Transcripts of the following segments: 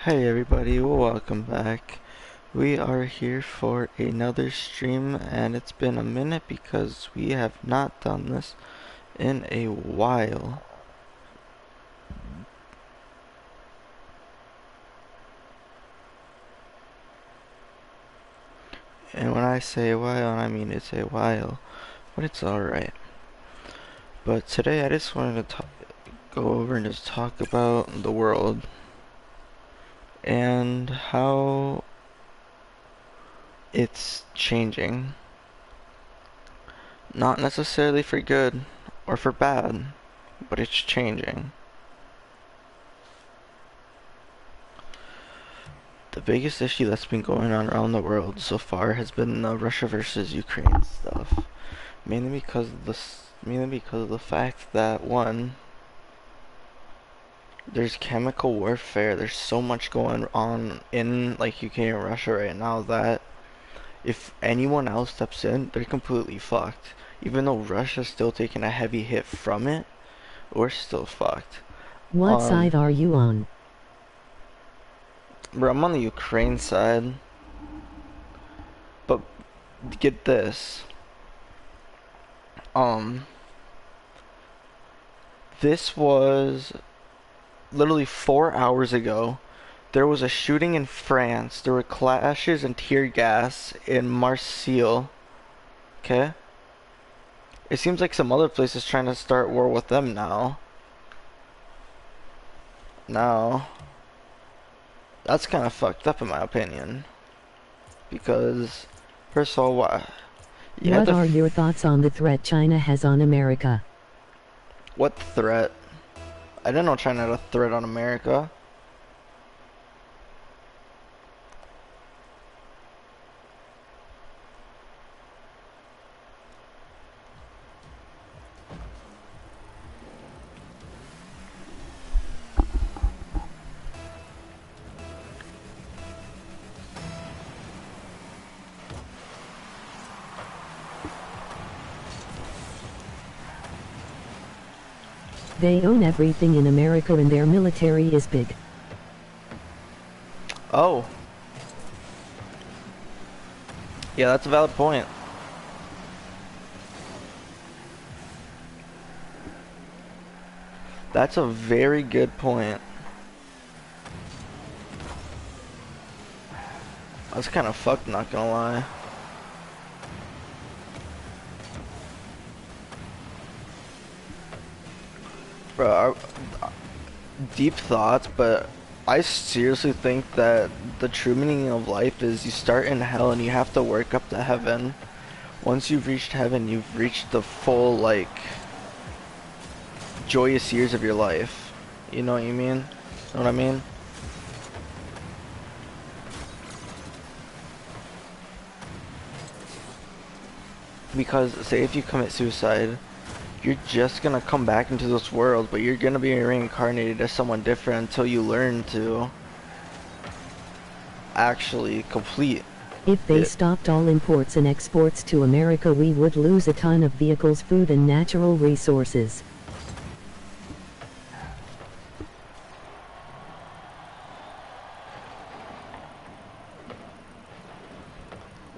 Hey everybody, welcome back. We are here for another stream and it's been a minute because we have not done this in a while. And when I say a while, I mean it's a while, but it's alright. But today I just wanted to go over and just talk about the world and how it's changing. Not necessarily for good or for bad, but it's changing. The biggest issue that's been going on around the world so far has been the Russia versus Ukraine stuff. Mainly because of the fact that one, there's chemical warfare. There's so much going on in like Ukraine and Russia right now that if anyone else steps in, they're completely fucked. Even though Russia's still taking a heavy hit from it, we're still fucked. What side are you on? Bro, I'm on the Ukraine side. But get this. This was literally 4 hours ago. There was a shooting in France. There were clashes and tear gas in Marseille. Okay? It seems like some other place is trying to start war with them now. Now, that's kind of fucked up in my opinion. Because, first of all, What are your thoughts on the threat China has on America? What threat? I didn't know China had a threat on America. They own everything in America and their military is big. Oh. Yeah, that's a valid point. That's a very good point. That's kind of fucked, not gonna lie. Bro, deep thoughts, but I seriously think that the true meaning of life is you start in hell and you have to work up to heaven. Once you've reached heaven, you've reached the full, like, joyous years of your life. You know what you mean? Know what I mean? Because, say if you commit suicide, you're just gonna come back into this world, but you're gonna be reincarnated as someone different until you learn to actually complete If they it. stopped all imports and exports to America, we would lose a ton of vehicles, food and natural resources.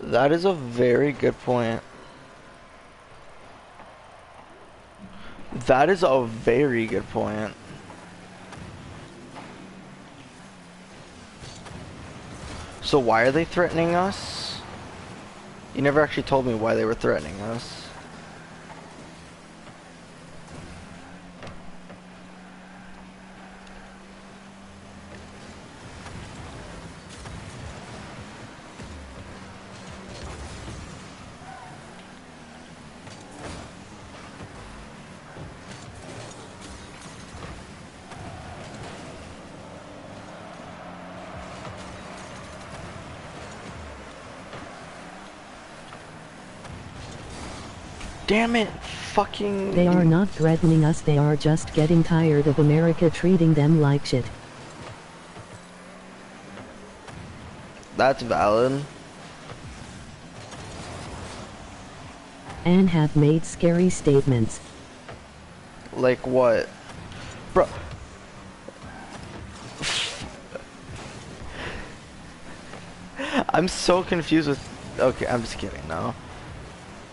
That is a very good point. That is a very good point. So why are they threatening us? You never actually told me why they were threatening us. Damn it, fucking... They are not threatening us, they are just getting tired of America treating them like shit. That's valid. And have made scary statements. Like what? Bro. I'm so confused with. Okay, I'm just kidding. No.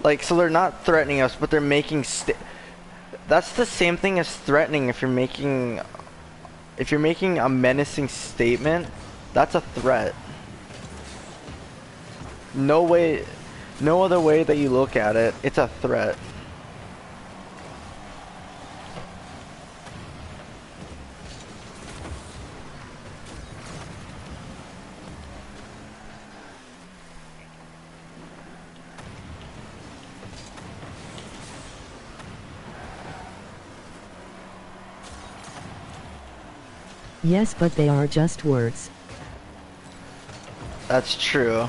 Like, so they're not threatening us, but they're making that's the same thing as threatening. If you're making a menacing statement, that's a threat. No way, no other way that you look at it, it's a threat. Yes, but they are just words. That's true.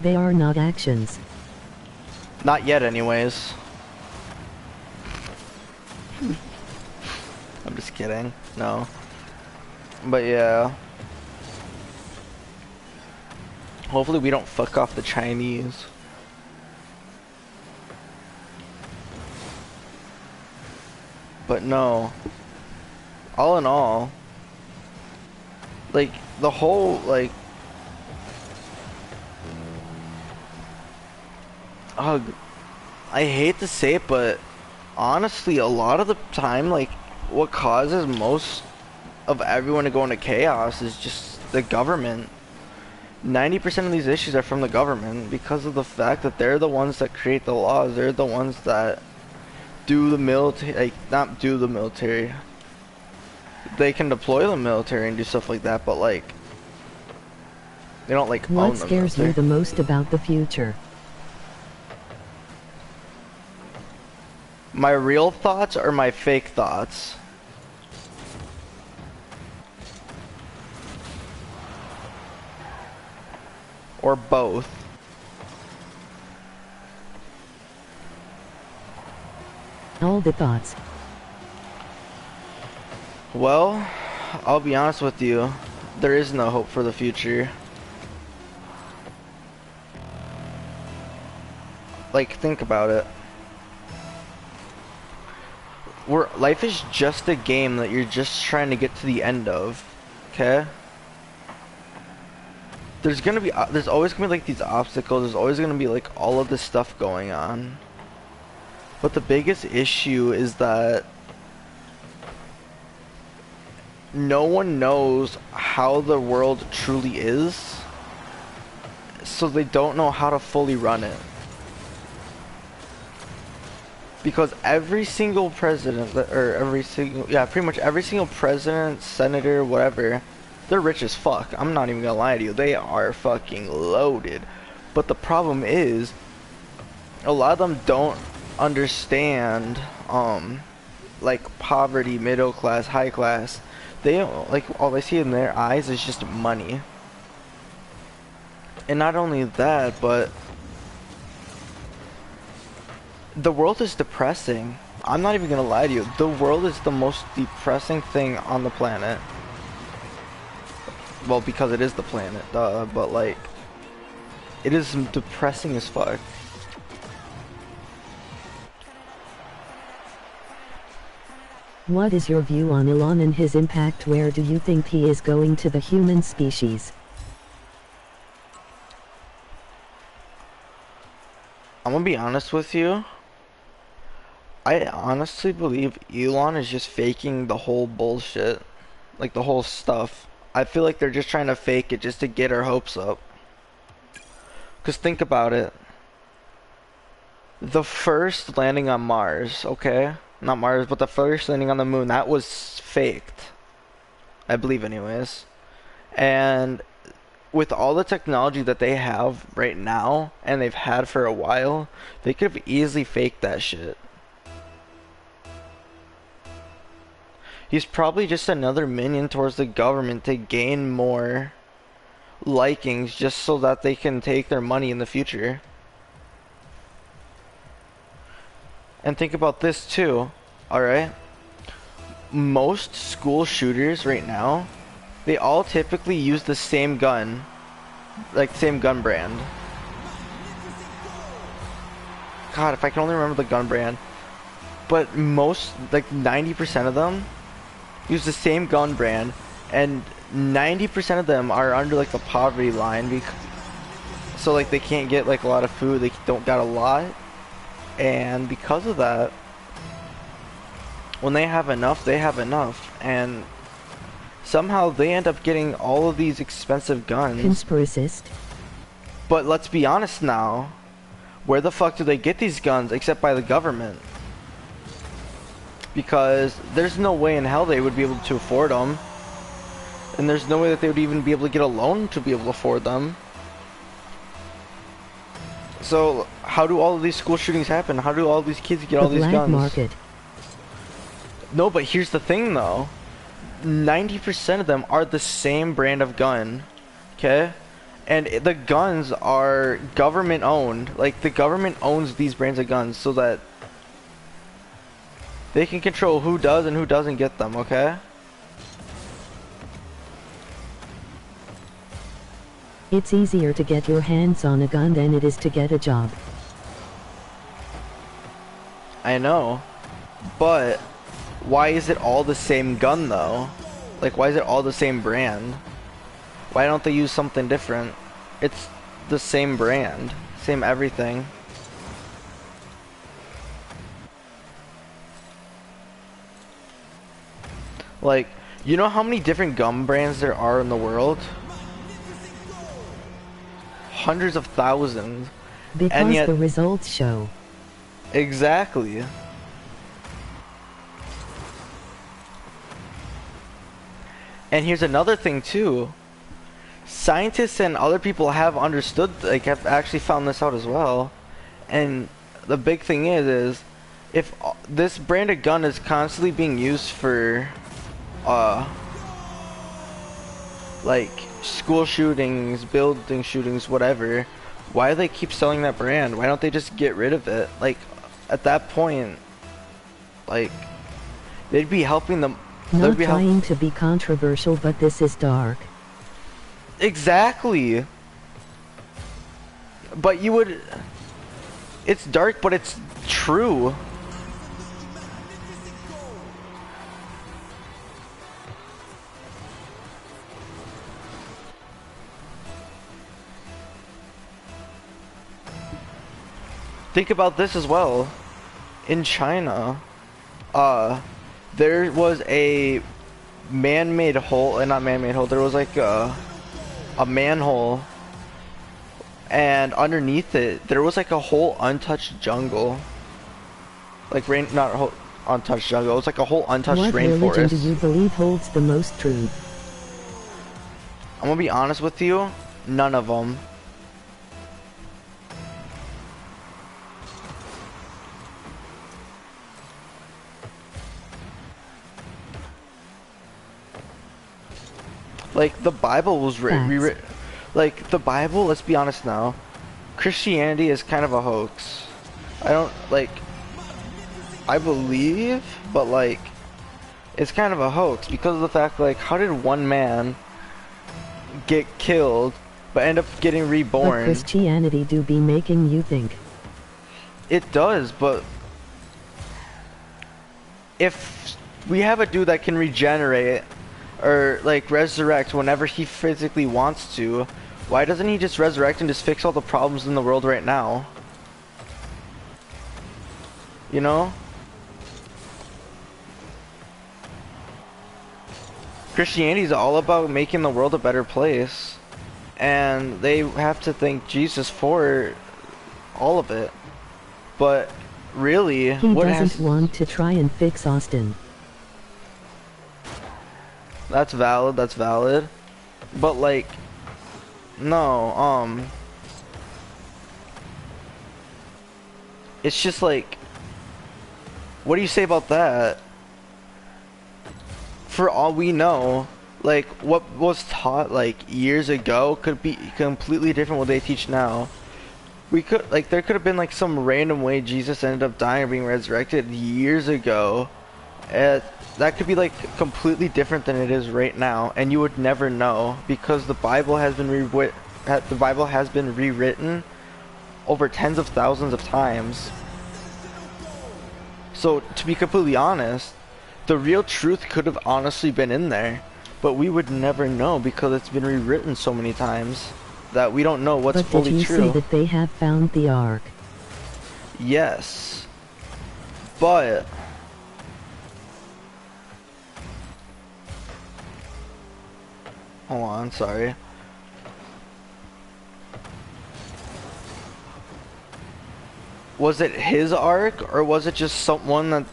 They are not actions. Not yet, anyways. I'm just kidding. No. But yeah. Hopefully we don't fuck off the Chinese. But no. All in all, like, the whole, like, ugh, I hate to say it, but honestly, a lot of the time, like, what causes most of everyone to go into chaos is just the government. 90% of these issues are from the government because of the fact that they're the ones that create the laws. They're the ones that do the military, like, not do the military. They can deploy the military and do stuff like that, but like, they don't like own the military. What scares you the most about the future? My real thoughts or my fake thoughts? Or both? All the thoughts. Well, I'll be honest with you. There is no hope for the future. Like, think about it. Life is just a game that you're just trying to get to the end of. Okay? There's always gonna be like these obstacles. There's always gonna be like all of this stuff going on. But the biggest issue is that no one knows how the world truly is, so they don't know how to fully run it. Because every single president, pretty much every single president, senator, whatever, they're rich as fuck. I'm not even gonna lie to you. They are fucking loaded. But the problem is, a lot of them don't understand, like, poverty, middle class, high class. They don't, like, all they see in their eyes is just money. And not only that, but the world is depressing. I'm not even gonna lie to you. The world is the most depressing thing on the planet. Well, because it is the planet, duh, but like, it is depressing as fuck. What is your view on Elon and his impact? Where do you think he is going to the human species? I'm gonna be honest with you. I honestly believe Elon is just faking the whole bullshit. Like, the whole stuff. I feel like they're just trying to fake it just to get our hopes up. Because think about it. The first landing on Mars, okay? Not Mars, but the first landing on the moon, that was faked. I believe anyways. And with all the technology that they have right now, and they've had for a while, they could have easily faked that shit. He's probably just another minion towards the government to gain more likings just so that they can take their money in the future. And think about this too, alright? Most school shooters right now, they all typically use the same gun. Like, same gun brand. God, if I can only remember the gun brand. But most, like 90% of them, use the same gun brand, and 90% of them are under like the poverty line, so like they can't get like a lot of food, they don't got a lot, and because of that, when they have enough, and somehow they end up getting all of these expensive guns. Conspiracist. But let's be honest now, where the fuck do they get these guns except by the government? Because there's no way in hell they would be able to afford them. And there's no way that they would even be able to get a loan to be able to afford them. So how do all of these school shootings happen? How do all these kids get all these guns? The black market. No, but here's the thing though. 90% of them are the same brand of gun. Okay? And the guns are government owned. Like, the government owns these brands of guns so that they can control who does and who doesn't get them, okay? It's easier to get your hands on a gun than it is to get a job. I know. But why is it all the same gun though? Like, why is it all the same brand? Why don't they use something different? It's the same brand, same everything. Like, you know how many different gun brands there are in the world? Hundreds of thousands. Because and yet, the results show. Exactly. And here's another thing too. Scientists and other people have understood, like, have actually found this out as well. And the big thing is if this brand of gun is constantly being used for, like, school shootings, building shootings, whatever, why do they keep selling that brand? Why don't they just get rid of it? Like, at that point, like, they'd be helping them. Not trying to be controversial, but this is dark. Exactly. But you would... It's dark, but it's true. Think about this as well. In China, there was a man-made hole, not man-made hole, there was like a manhole, and underneath it there was like a whole untouched jungle, like not a whole untouched jungle, it was like a whole untouched rainforest. What religion do you believe holds the most truth? I'm gonna be honest with you, none of them. Like, the Bible was rewritten. Like, the Bible, let's be honest now, Christianity is kind of a hoax. I don't, like, I believe, but, like, it's kind of a hoax because of the fact, like, how did one man get killed but end up getting reborn? But Christianity do be making you think. It does, but if we have a dude that can regenerate or like resurrect whenever he physically wants to, why doesn't he just resurrect and just fix all the problems in the world right now? You know? Christianity is all about making the world a better place, and they have to thank Jesus for all of it. But really, he doesn't want to try and fix Austin. That's valid, that's valid. But like, no, it's just like, what do you say about that? For all we know, like, what was taught like years ago could be completely different what they teach now. We could, like, there could have been like some random way Jesus ended up dying or being resurrected years ago. That could be like completely different than it is right now, and you would never know because the Bible has been rewritten over tens of thousands of times. So to be completely honest, the real truth could have honestly been in there, But we would never know because it's been rewritten so many times that we don't know what's But did fully you true. say that they have found the Ark? Yes. But hold on, sorry. Was it his Ark, or was it just someone that,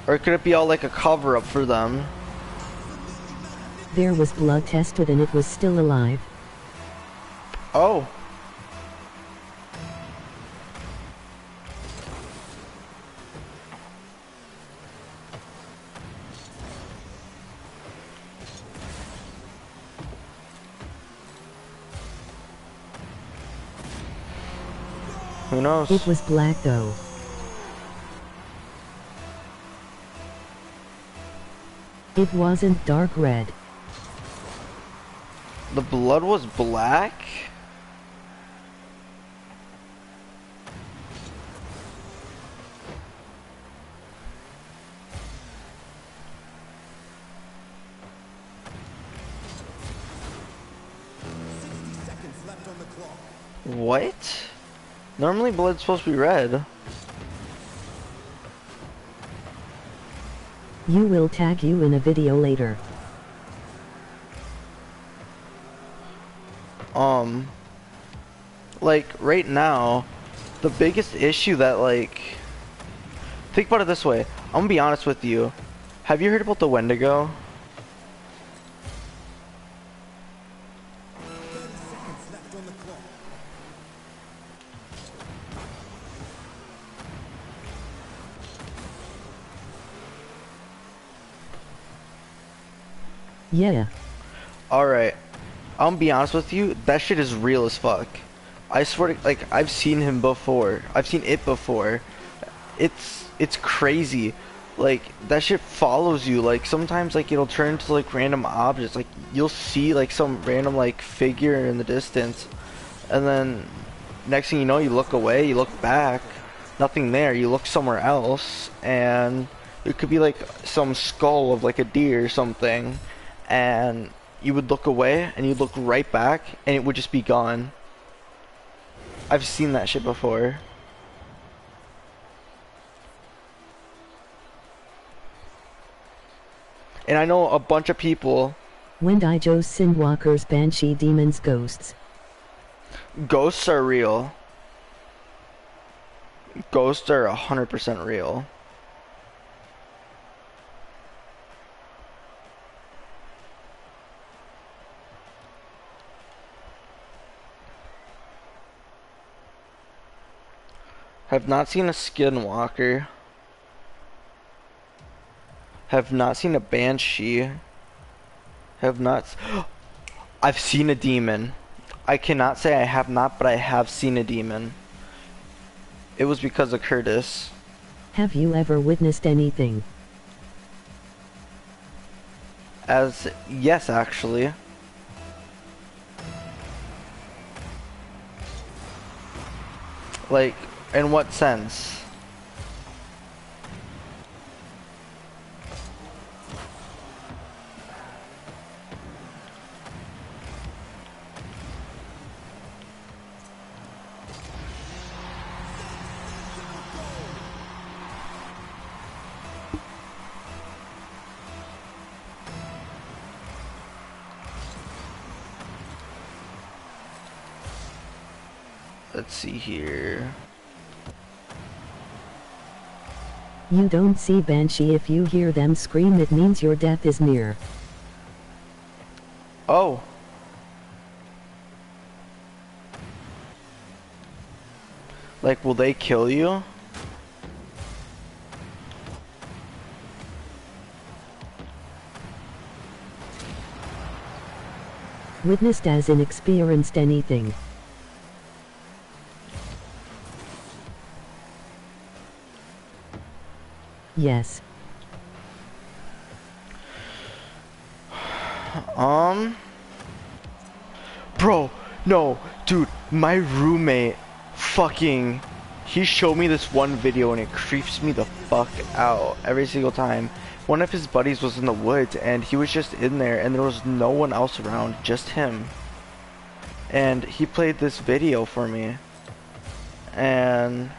or could it be all like a cover-up for them? There was blood tested and it was still alive. Oh. Who knows? It was black though. It wasn't dark red. The blood was black? What? Normally blood's supposed to be red. You will tag you in a video later. Like, right now, the biggest issue that, like, think about it this way. I'm gonna be honest with you. Have you heard about the Wendigo? Yeah. Alright. I'm gonna be honest with you, that shit is real as fuck. I swear to, like, I've seen him before. I've seen it before. It's crazy. Like, that shit follows you. Like, sometimes, like, it'll turn into, like, random objects. Like, you'll see, like, some random, like, figure in the distance. And then, next thing you know, you look away, you look back. Nothing there. You look somewhere else. And it could be, like, some skull of, like, a deer or something. And you would look away, and you'd look right back, and it would just be gone. I've seen that shit before. And I know a bunch of people. Wendigos, Sindwalkers, Banshee, Demons, Ghosts. Ghosts are real. Ghosts are 100% real. Have not seen a skinwalker. Have not seen a banshee. Have not. I've seen a demon. I cannot say I have not, but I have seen a demon. It was because of Curtis. Have you ever witnessed anything? Yes, actually. Like, in what sense? Let's see here. You don't see Banshee. If you hear them scream, it means your death is near. Oh. Like, will they kill you? Witnessed as in experienced anything. Yes. Bro, no, dude, my roommate fucking, he showed me this one video and it creeps me the fuck out every single time. one of his buddies was in the woods and he was just in there and there was no one else around, just him. And he played this video for me. And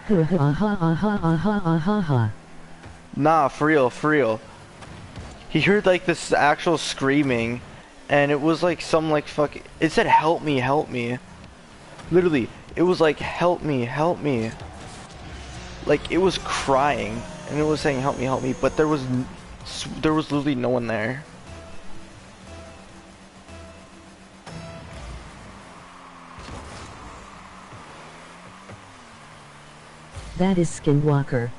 nah, for real, for real. He heard like this actual screaming and it was like some like fuck, it said help me, help me. Literally, it was like help me, help me. Like it was crying and it was saying help me, but there was literally no one there. That is Skinwalker.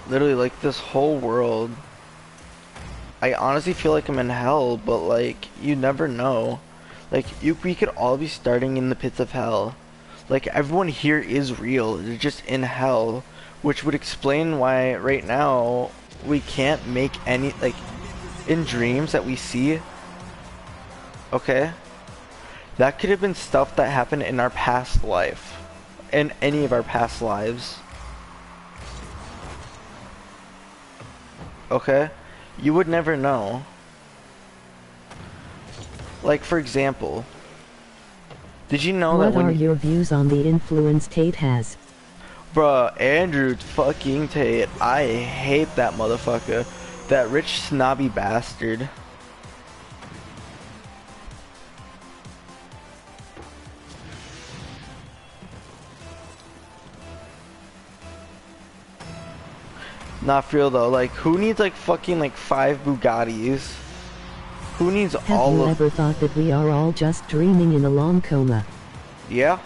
Literally, like this whole world. I honestly feel like I'm in hell, but like you never know. Like we could all be starting in the pits of hell. Like everyone here is real. They're just in hell, which would explain why right now we can't make any like in dreams that we see. Okay? That could have been stuff that happened in our past life. In any of our past lives. Okay? You would never know. Like, for example, did you know that What are your views on the influence Tate has? Bruh, Andrew fucking Tate, I hate that motherfucker. That rich snobby bastard. Not for real though, like who needs like fucking like 5 Bugattis? Who needs Have all you of... ever thought that we are all just dreaming in a long coma? Yeah?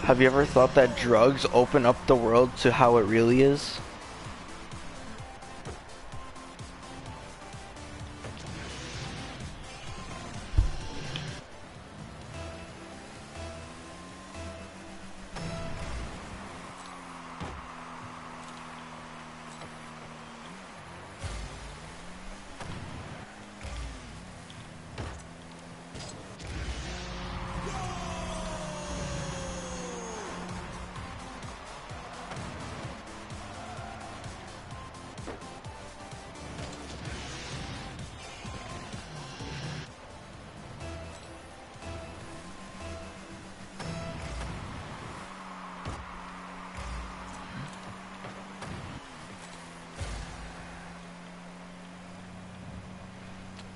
Have you ever thought that drugs open up the world to how it really is?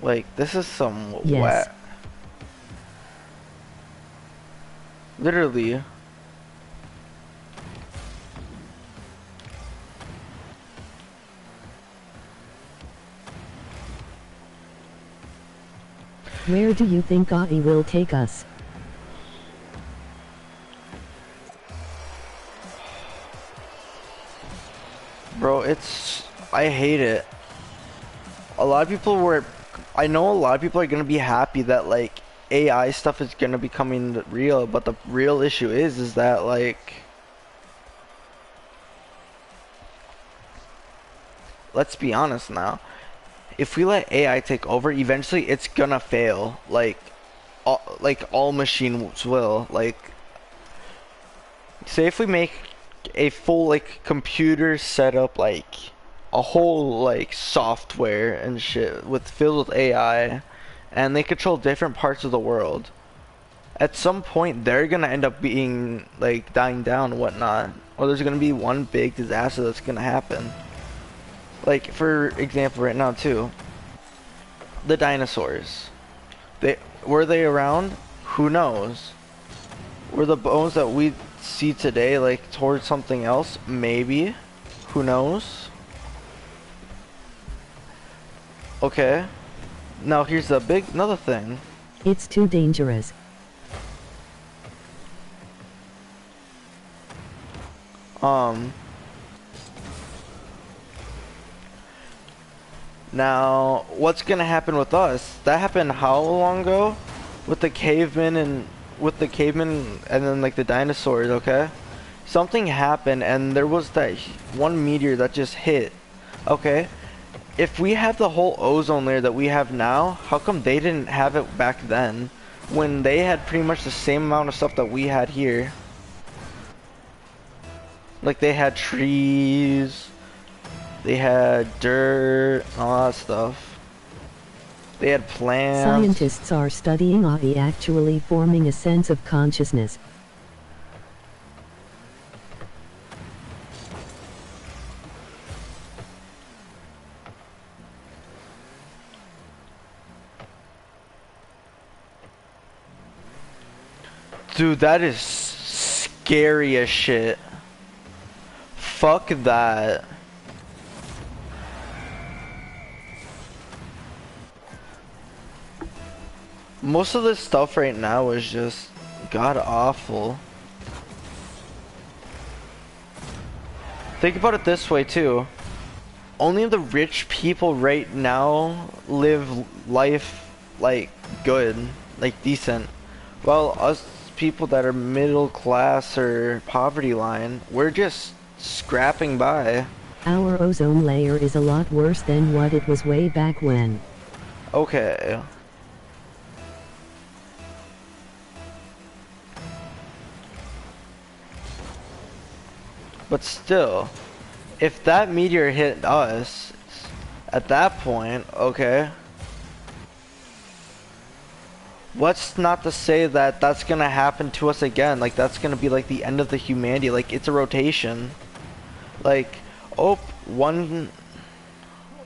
Like, this is some Yes. wet. Literally. Where do you think AI will take us? Bro, I hate it. A lot of people were, I know a lot of people are gonna be happy that like AI stuff is gonna be coming real, but the real issue is that like, let's be honest now. If we let AI take over, eventually it's gonna fail. Like all machines will. Like, say if we make a full like computer setup, like a whole like software and shit with filled with AI, and they control different parts of the world. At some point, they're gonna end up being like dying down and whatnot, or there's gonna be one big disaster that's gonna happen. Like for example, right now too, the dinosaurs. Were they around? Who knows? Were the bones that we see today like towards something else? Maybe. Who knows? Okay. Now here's another thing. It's too dangerous. Now, what's gonna happen with us? That happened how long ago? With the cavemen and then like the dinosaurs, okay? Something happened and there was that one meteor that just hit. Okay? If we have the whole ozone layer that we have now, how come they didn't have it back then? When they had pretty much the same amount of stuff that we had here. Like they had trees, they had dirt, all that stuff. They had plants. Scientists are studying AI actually forming a sense of consciousness. Dude, that is scary as shit. Fuck that. Most of this stuff right now is just god awful. Think about it this way too. Only the rich people right now live life like good, like decent. While us people that are middle class or poverty line, we're just scrapping by. Our ozone layer is a lot worse than what it was way back when. Okay. But still, if that meteor hit us, at that point, okay, what's not to say that that's gonna happen to us again? Like, that's gonna be like the end of the humanity. Like, it's a rotation. Like, oh,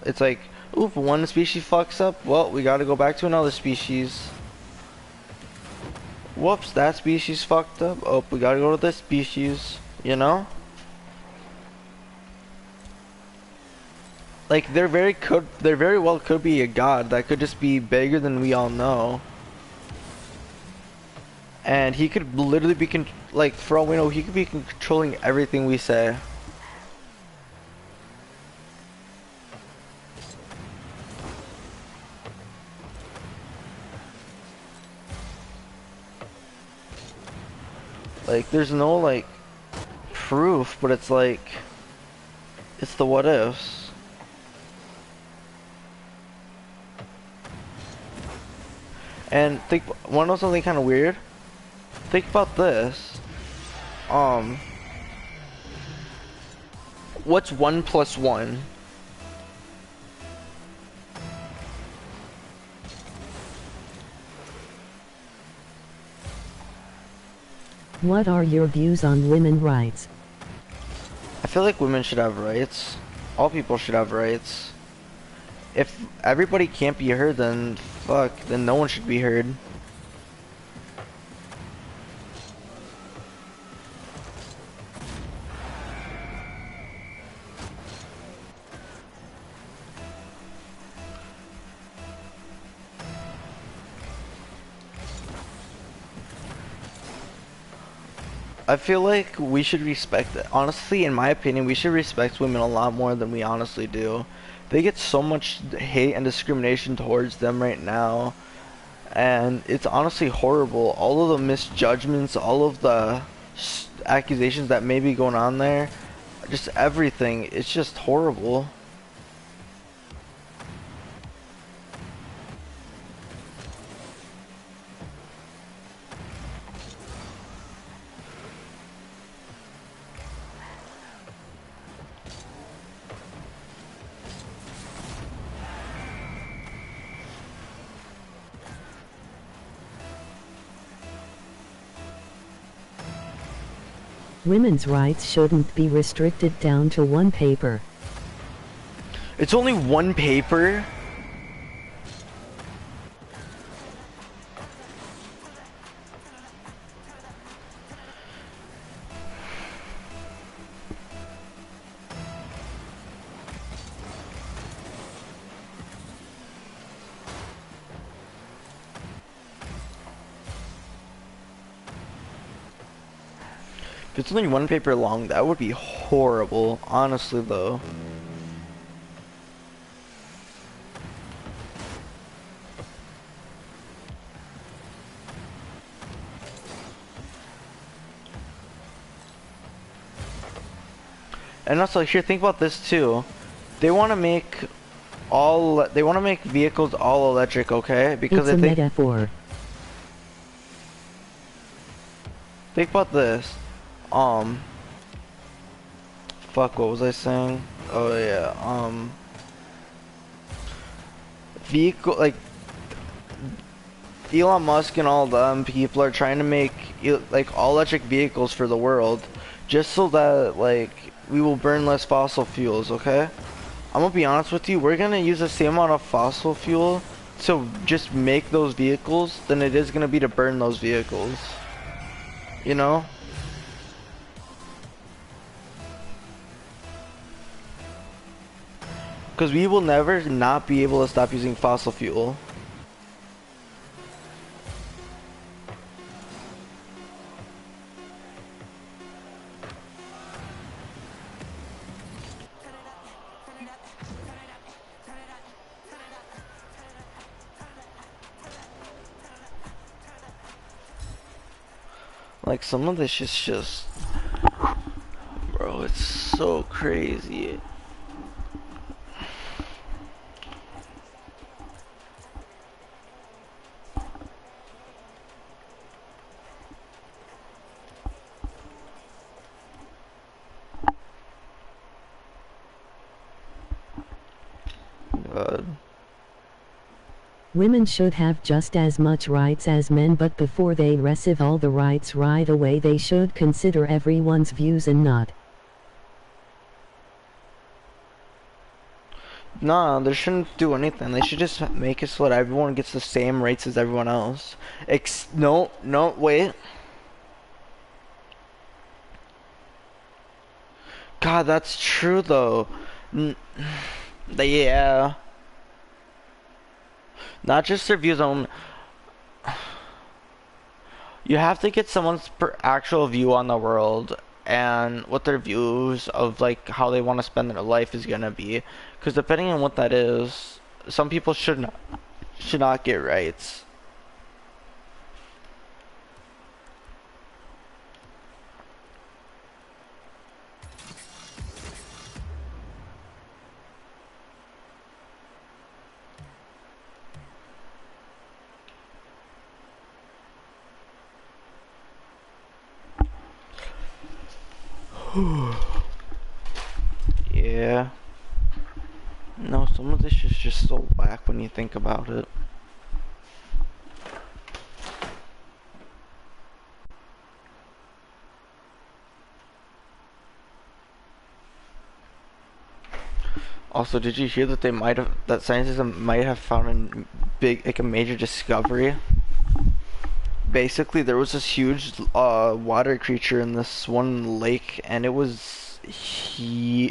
it's like, oop, one species fucks up, well, we gotta go back to another species. Whoops, that species fucked up, oh, we gotta go to this species, you know? Like, there very well could be a god that could just be bigger than we all know. And he could literally be, like, for all we know, he could be controlling everything we say. Like, there's no, like, proof, but it's like, it's the what ifs. And wanna know something kind of weird? Think about this. What's 1 plus 1? What are your views on women's rights? I feel like women should have rights. All people should have rights. If everybody can't be heard, then fuck, then no one should be heard. I feel like we should respect, honestly, in my opinion, we should respect women a lot more than we honestly do. They get so much hate and discrimination towards them right now, and it's honestly horrible. All of the misjudgments, all of the accusations that may be going on there, just everything, it's just horrible. Women's rights shouldn't be restricted down to one paper. It's only one paper? If it's only one paper long, that would be horrible, honestly though. And also, here, think about this too. They want to make they want to make vehicles all electric, okay? Because It's a if they metaphor. think about this, um, fuck, what was I saying? Oh yeah, vehicle like Elon Musk and all them people are trying to make like all electric vehicles for the world, just so that like we will burn less fossil fuels. Okay, I'm gonna be honest with you. We're gonna use the same amount of fossil fuel to just make those vehicles than it is gonna be to burn those vehicles. You know? Because we will never not be able to stop using fossil fuel. Like some of this is just, bro, it's so crazy. God. Women should have just as much rights as men, but before they receive all the rights right away, they should consider everyone's views and not. No, they shouldn't do anything. They should just make it so that everyone gets the same rates as everyone else. No, no, wait. God, that's true though. N yeah. Not just their views on. You have to get someone's actual view on the world and what their views of like how they want to spend their life is gonna be. Because depending on what that is, some people should not get rights. Yeah. No, some of this is just so whack when you think about it. Also, did you hear that that scientists might have found a like a major discovery? Basically, there was this huge water creature in this one lake, and it was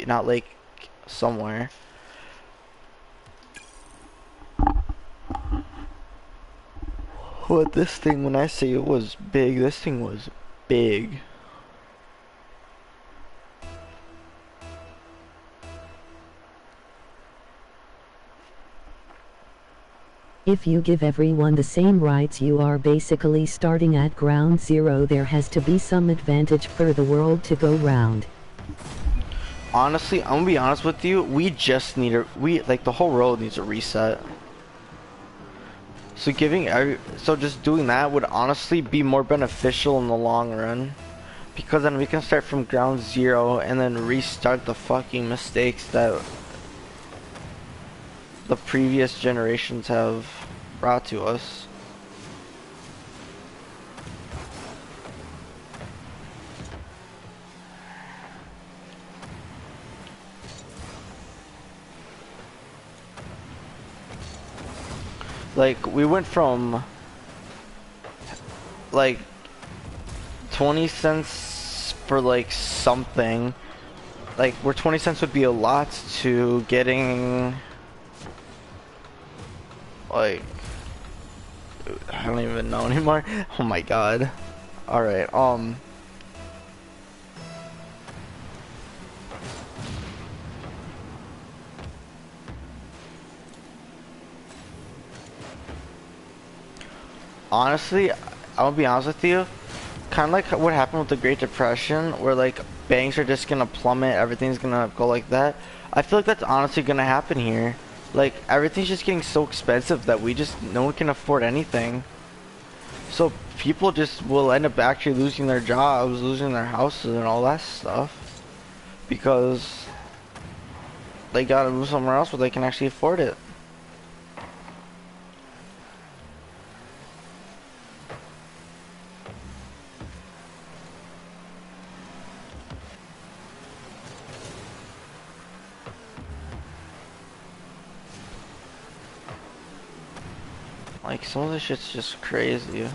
not lake somewhere. What this thing? When I say it was big, this thing was big. If you give everyone the same rights, you are basically starting at ground zero. There has to be some advantage for the world to go round. Honestly, I'm gonna be honest with you. We just need like the whole world needs a reset. So just doing that would honestly be more beneficial in the long run, because then we can start from ground zero and then restart the fucking mistakes that the previous generations have brought to us. Like, we went from like 20 cents for like something, like where 20 cents would be a lot, to getting like, I don't even know anymore. Oh my god. Alright, honestly, I'll be honest with you, kind of like what happened with the Great Depression, where like banks are just gonna plummet, everything's gonna go like that. I feel like that's honestly gonna happen here. Like everything's just getting so expensive that no one can afford anything. So people just will end up actually losing their jobs, losing their houses and all that stuff because they gotta move somewhere else where they can actually afford it. Like some of this shit's just crazy.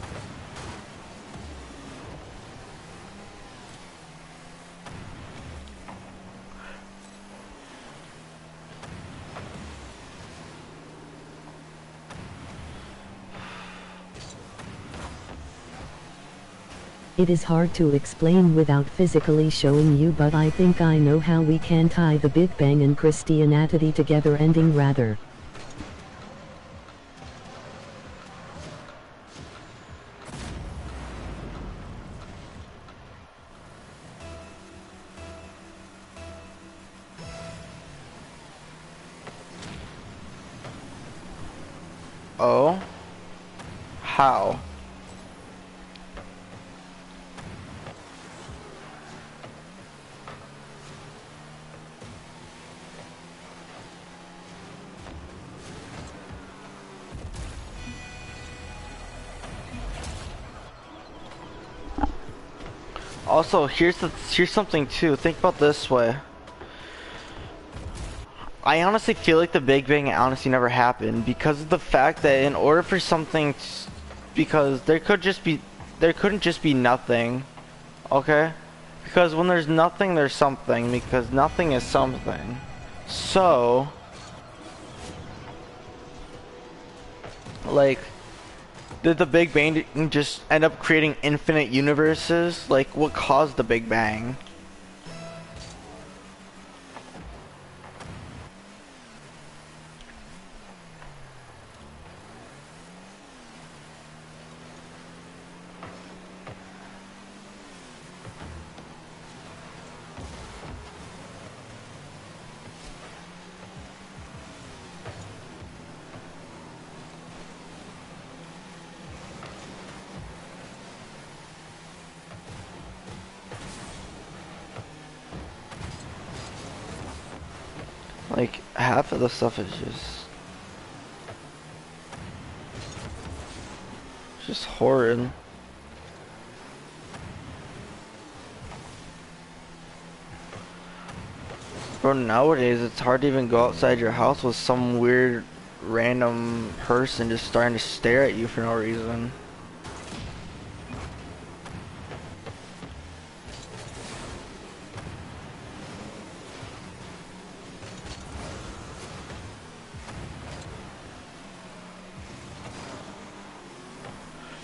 It is hard to explain without physically showing you, but I think I know how we can tie the Big Bang and Christianity together, ending rather. Oh? How? Also, here's something too. Think about this way. I honestly feel like the Big Bang honestly never happened because of the fact that in order for something, because there couldn't just be nothing, okay? Because when there's nothing, there's something. Because nothing is something. So, like, did the Big Bang just end up creating infinite universes? Like, what caused the Big Bang? Like, half of the stuff is just horrid. Bro, nowadays it's hard to even go outside your house with some weird random person just starting to stare at you for no reason.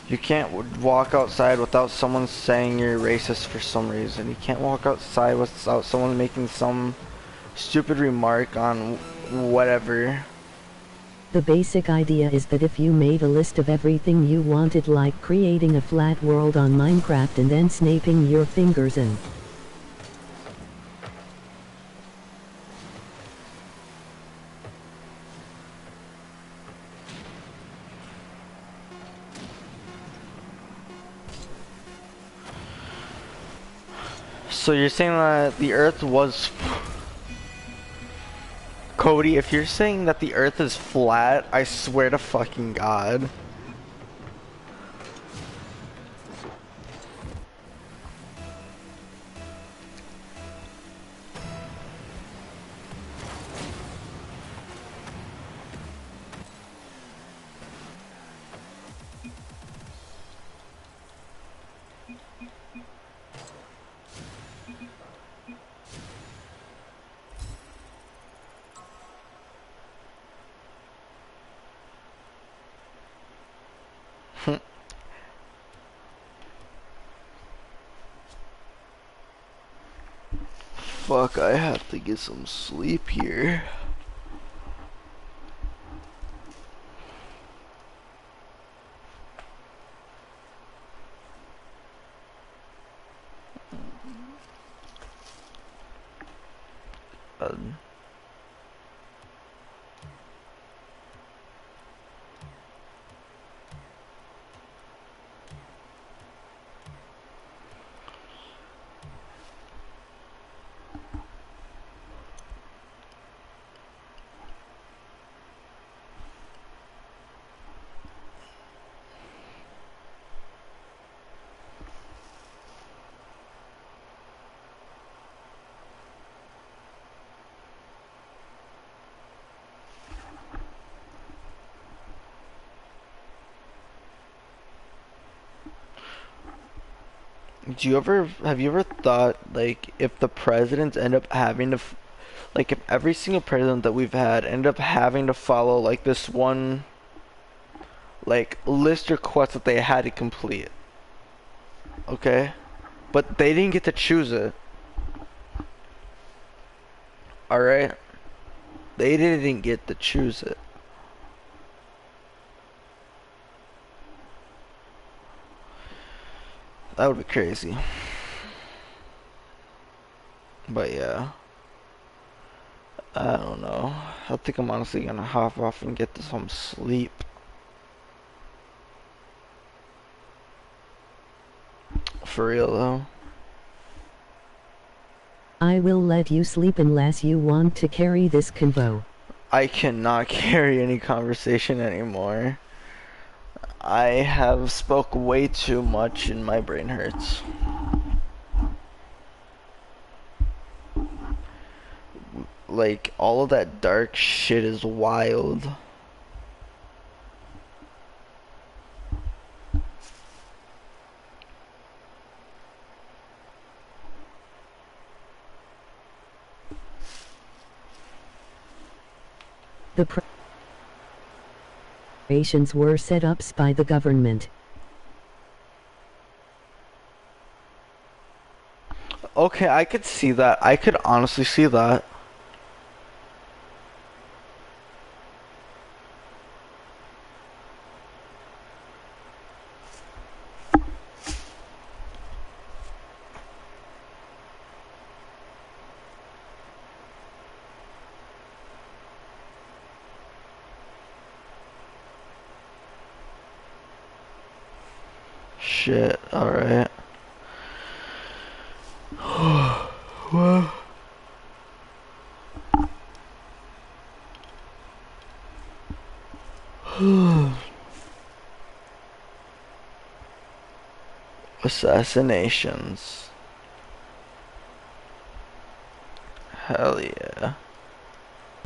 You can't walk outside without someone saying you're racist for some reason. You can't walk outside without someone making some stupid remark on whatever. The basic idea is that if you made a list of everything you wanted, like creating a flat world on Minecraft and then snapping your fingers in. So you're saying that the Earth was... Cody, if you're saying that the Earth is flat, I swear to fucking God. Fuck, I have to get some sleep here. God. Have you ever thought, like, if the presidents end up having to, like, if every single president that we've had end up having to follow, like, this one, like, list or quest that they had to complete, okay? But they didn't get to choose it, alright? They didn't get to choose it. That would be crazy. But yeah, I don't know. I think I'm honestly gonna hop off and get some sleep. For real though. I will let you sleep unless you want to carry this convo. I cannot carry any conversation anymore. I have spoke way too much and my brain hurts. Like, all of that dark shit is wild. The preparations were set up by the government. Okay, I could see that. I could honestly see that. Shit, alright. Well, assassinations. Hell yeah.